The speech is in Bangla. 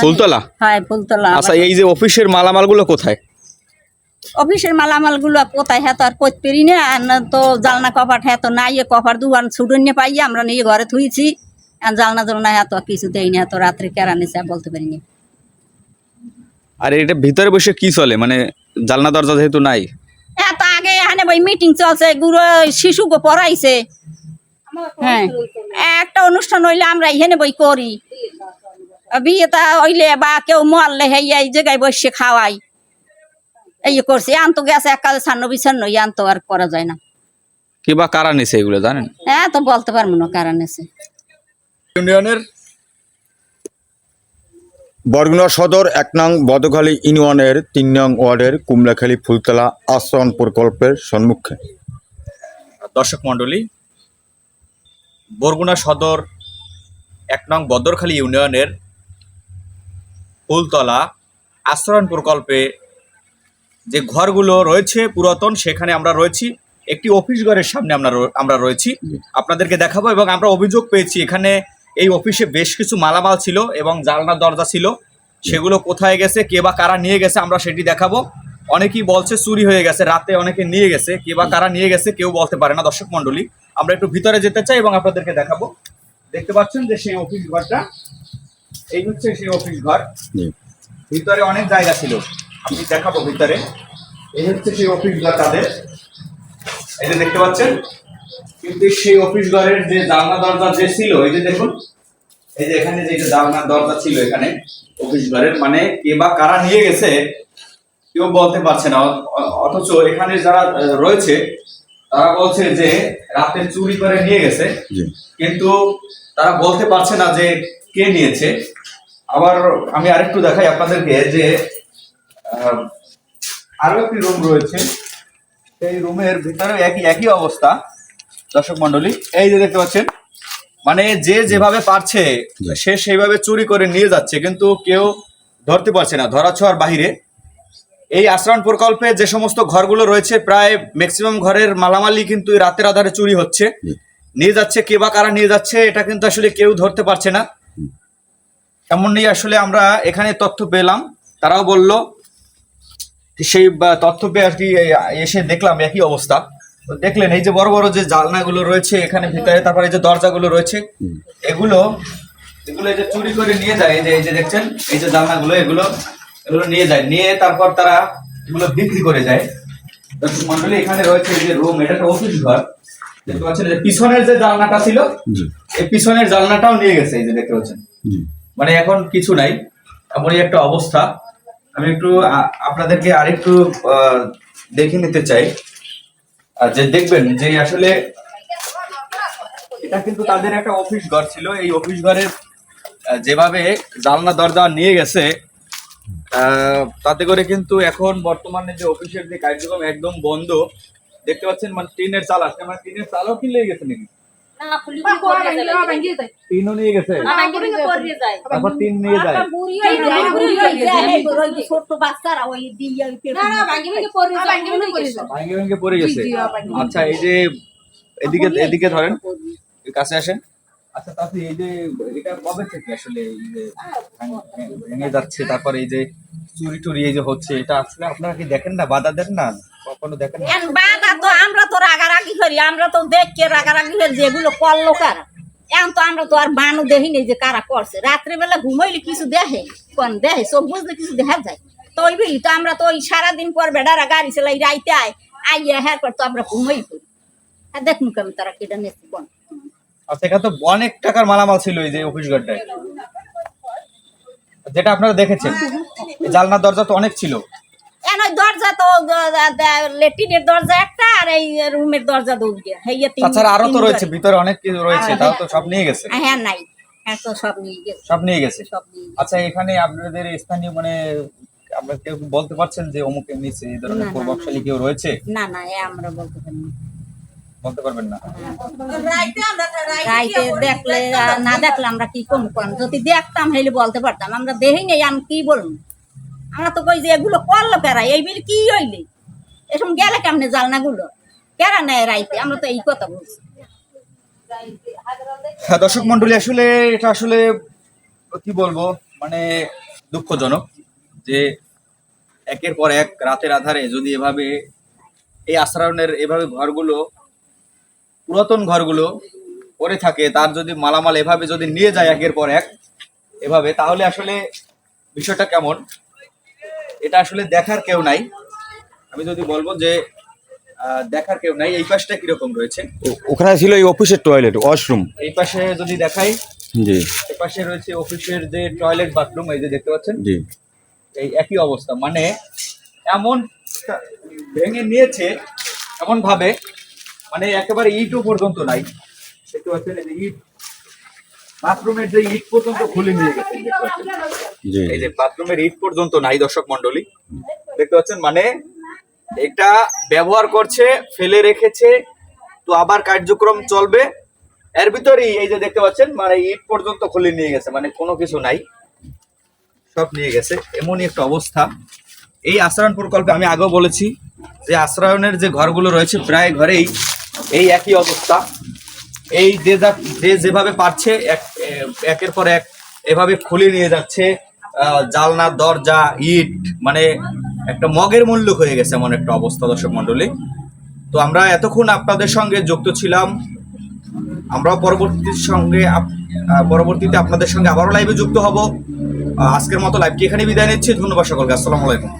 ফুলতলা। হ্যাঁ, ফুলতলা। আচ্ছা, এই যে অফিসের মালামালগুলো কোথায়? অফিসের মালামাল গুলো কোথায় হ্যাঁ তো আর কইতে পারি না। আর না তো জালনা কপাট হ্যাঁ তো নাই, কপার দুয়ান ছুটন নিয়ে পাই আমরা নিয়ে ঘরে থুইছি। আর জালনা জালনা হ্যাঁ তো কিছু দেই না, তো রাত্রে কেরা নিছে বলতে পারিনি। আর এটা ভিতরে বসে কি চলে, মানে জানলা দরজা যেহেতু নাই? হ্যাঁ তো আগে এখানে বই মিটিং চলছে, গুরু শিশুকে পড়াইছে। হ্যাঁ, একটা অনুষ্ঠান হইলে আমরা এখানে বই করি, বিয়েটা হইলে বা কেউ মরলে হ্যাঁ এই জায়গায় বসে খাওয়াই, এই করছি। আনতো গেছে এক কাজে ছান্ন বিছান্ন, আনতো আর করা যায় না। কি বা কারা নিছে এগুলো জানেন? হ্যাঁ তো বলতে পারবো না কারা নিছে। ইউনিয়নের বরগুনা সদর ১ নং বদখালী ইউনিয়নের ৩ নং ওয়ার্ডের কুমড়াখালী ফুলতলা আশ্রয়ণ প্রকল্পের সম্মুখে। দর্শক মণ্ডলী, বরগুনা সদর ১ নং বদরখালী ইউনিয়নের ফুলতলা আশ্রয়ণ প্রকল্পে যে ঘরগুলো রয়েছে পুরাতন, সেখানে আমরা রয়েছি। একটি অফিস ঘরের সামনে আমরা রয়েছি, আপনাদেরকে দেখাবো। এবং আমরা অভিযোগ পেয়েছি এখানে এই অফিসে বেশ কিছু মালামাল ছিল এবং জানলা দরজা ছিল, সেগুলো কোথায় গেছে, কে বা কারা নিয়ে গেছে আমরা সেটি দেখাবো। অনেকেই বলছে চুরি হয়ে গেছে, রাতে অনেকে নিয়ে গেছে, কে বা কারা নিয়ে গেছে কেউ বলতে পারে না। দর্শক মণ্ডলী, আমরা একটু ভিতরে যেতে চাই এবং আপনাদেরকে দেখাবো। দেখতে পাচ্ছেন যে সেই অফিস ঘরটা, এই হচ্ছে সেই অফিস ঘর। ভিতরে অনেক জায়গা ছিল, আমি দেখাবো ভিতরে। এই হচ্ছে সেই অফিস ঘর তাদের, এই যে দেখতে পাচ্ছেন। কিন্তু সেই অফিস ঘরের যে জানলা দরজা যে ছিল, এই যে দেখুন, এই যে এখানে যে জানলা দরজা ছিল এখানে অফিস ঘরের, মানে কে বা কারা নিয়ে গেছে কেউ বলতে পারছে না। অথচ এখানে যারা রয়েছে তারা বলছে যে রাতে চুরি করে নিয়ে গেছে, কিন্তু তারা বলতে পারছে না যে কে নিয়েছে। আবার আমি আরেকটু দেখাই আপনাদেরকে যে আরো একটি রুম রয়েছে, সেই রুমের ভিতরে একই অবস্থা। দর্শক মণ্ডলী, এই যে দেখতে পাচ্ছেন, মানে যে যেভাবে পারছে সে সেইভাবে চুরি করে নিয়ে যাচ্ছে, কিন্তু কেউ ধরতে পারছে না, ধরাছোঁয়ার বাহিরে। এই আশ্রয়ণ প্রকল্পে যে সমস্ত ঘরগুলো রয়েছে প্রায় ম্যাক্সিমাম ঘরের মালামালি কিন্তু রাতের আধারে চুরি হচ্ছে, নিয়ে যাচ্ছে। কে বা কারা নিয়ে যাচ্ছে এটা কিন্তু আসলে কেউ ধরতে পারছে না। এমনই আসলে আমরা এখানে তথ্য পেলাম, তারাও বলল সেই তথ্য পেয়ে আর কি এসে দেখলাম একই অবস্থা। দেখলেন এই যে বড় বড় যে জানলাগুলো রয়েছে এখানে ভিতরে, তারপরে এই যে দরজাগুলো রয়েছে, এগুলো এই যে চুরি করে নিয়ে যায়। এই যে দেখছেন, এই যে জানলাগুলো এগুলো নিয়ে যায়, নিয়ে তারপর তারা এগুলো বিক্রি করে যায়। দর্শক মণ্ডলী, এখানে রয়েছে এই যে রুম, এটা একটা অফিস ঘর। দেখতে পাচ্ছেন পিছনের যে জানলাটা ছিল, এই পিছনের জানলাটাও নিয়ে গেছে, এই যে দেখতে পাচ্ছেন। মানে এখন কিছু নাই, এমনই একটা অবস্থা। আমি একটু আপনাদেরকে আরেকটু দেখে নিতে চাই, যে দেখবেন যে আসলে এটা কিন্তু তাদের একটা অফিস ঘর ছিল। এই অফিস ঘরের যেভাবে জানলা দরজা নিয়ে গেছে, তাতে করে কিন্তু এখন বর্তমানে যে অফিসের যে কার্যক্রম একদম বন্ধ। দেখতে পাচ্ছেন, মানে টিনের চাল আসছে, মানে টিনের চালও কি লেগে গেছে নাকি? টিনও নিয়ে গেছে, তারপর টিন নিয়ে যায়। ভাঙ্গে ভাঙ্গে পড়ে গেছে। আচ্ছা, এই যে এদিকে ধরেন, কাছে আসেন। আচ্ছা তাতে এই যে এটা কবে থেকে আসলে এই যে ভেঙে যাচ্ছে, তারপর এই যে চুরি টুরি এই যে হচ্ছে, এটা আসলে আপনারা কি দেখেন না, বাধা দেন না, কখনো দেখেন না? বাধা তো আমরা তো রাগারাগি করি, আমরা তো দেখে রাগারাগি করি যেগুলো করলো কারা। এখন তো আমরা তো আর বানু দেখিনি যে কারা করছে। রাত্রিবেলা ঘুমাইলে কিছু দেখে, কোন দেখে চোখ বুঝলে কিছু দেখা যায়। তো ওই বিলি তো আমরা তো ওই সারাদিন পর বেড়ারা গাড়ি চালাই রাইতে আইয়া হ্যাঁ পর তো আমরা ঘুমাই করি। আর দেখুন কেমন তারা কেটা নেছে কোন। আচ্ছা, এখানে তো অনেক টাকার মালামাল ছিল এই যে অফিস ঘরটায়, যেটা আপনারা দেখেছেন। জানলা দরজা তো অনেক ছিল। দরজা তো লেট্রিনের দরজা একটা, আর এই রুমের দরজা দুটো। তাছাড়া আরো তো রয়েছে ভিতরে, অনেক কিছু রয়েছে, তাও তো সব নিয়ে গেছে। হ্যাঁ নাই, হ্যাঁ তো সব নিয়ে গেছে, সব নিয়ে গেছে। সব নিয়ে গেছে। আচ্ছা, এখানে আপনাদের স্থানীয় মানে আপনারা কেউ বলতে পারছেন যে অমুকের নিচে এই ধরনের প্রভাবশালী কেউ রয়েছে? না না, আমরা বলতে পারি না, বলতে পারবেন না। রাইতে দেখলে না দেখলে আমরা কি কম কম, যদি দেখতাম হইলে বলতে পারতাম। আমরা দেখি নাই, আমি কি বলবো। আমরা তো কই যে এগুলো করলো কেরা, এই বিল কি হইলে এরকম গেলে কেমনে জালনাগুলো কেরা নেয় রাইতে, আমরা তো এই কথা বলছি। দর্শক মন্ডলী, আসলে এটা আসলে তো কি বলবো, মানে দুঃখজনক যে একের পর এক রাতের আধারে যদি এভাবে এই আশ্রয়নের এভাবে ঘরগুলো, পুরাতন ঘরগুলো পড়ে থাকে, তার যদি মালামাল এভাবে যদি নিয়ে যায় একের পর এক এভাবে, তাহলে আসলে বিষয়টা কেমন, এটা আসলে দেখার কেউ নাই। আমি যদি বলবো যে দেখার কেউ নাই। এই পাশটা কিরকম রয়েছে, ওখানে ছিল এই অফিসের টয়লেট ওয়াশরুম। এই পাশে যদি দেখাই, জি এই পাশে রয়েছে অফিসের যে টয়লেট বাথরুম, এই যে দেখতে পাচ্ছেন, জি এই একই অবস্থা। মানে এমন ভেঙে নিয়েছে এমন ভাবে, মানে একেবারে ইটও পর্যন্ত নাই। দেখতে পাচ্ছেন এই যে ইট, বাথরুমের যে ইট পর্যন্ত খুলে নিয়ে গেছে, দেখতে পাচ্ছেন জি এই যে বাথরুমের ইট পর্যন্ত নাই দর্শক মন্ডলী, দেখতে পাচ্ছেন। মানে এটা ব্যবহার করছে, ফেলে রেখেছে, তো আবার কার্যক্রম চলবে, এর ভিতরেই এই যে দেখতে পাচ্ছেন মানে ইট পর্যন্ত খুলে নিয়ে গেছে, মানে কোনো কিছু নাই, সব নিয়ে গেছে। এমনই একটা অবস্থা এই আশ্রয়ণ প্রকল্পে। আমি আগেও বলেছি যে আশ্রয়নের যে ঘরগুলো রয়েছে প্রায় ঘরেই এই একই অবস্থা। এই যে যেভাবে পারছে একের পর এক এভাবে খুলে নিয়ে যাচ্ছে, জালনা দরজা ইট, মানে একটা মগের মূল্য হয়ে গেছে এমন একটা অবস্থা দর্শক মন্ডলী। তো আমরা এতক্ষণ আপনাদের সঙ্গে যুক্ত ছিলাম, আমরাও পরবর্তীতে আপনাদের সঙ্গে আবারও লাইভে যুক্ত হব। আজকের মতো লাইভটি এখানে বিদায় নিচ্ছি। ধন্যবাদ সকলকে। আসসালামু আলাইকুম।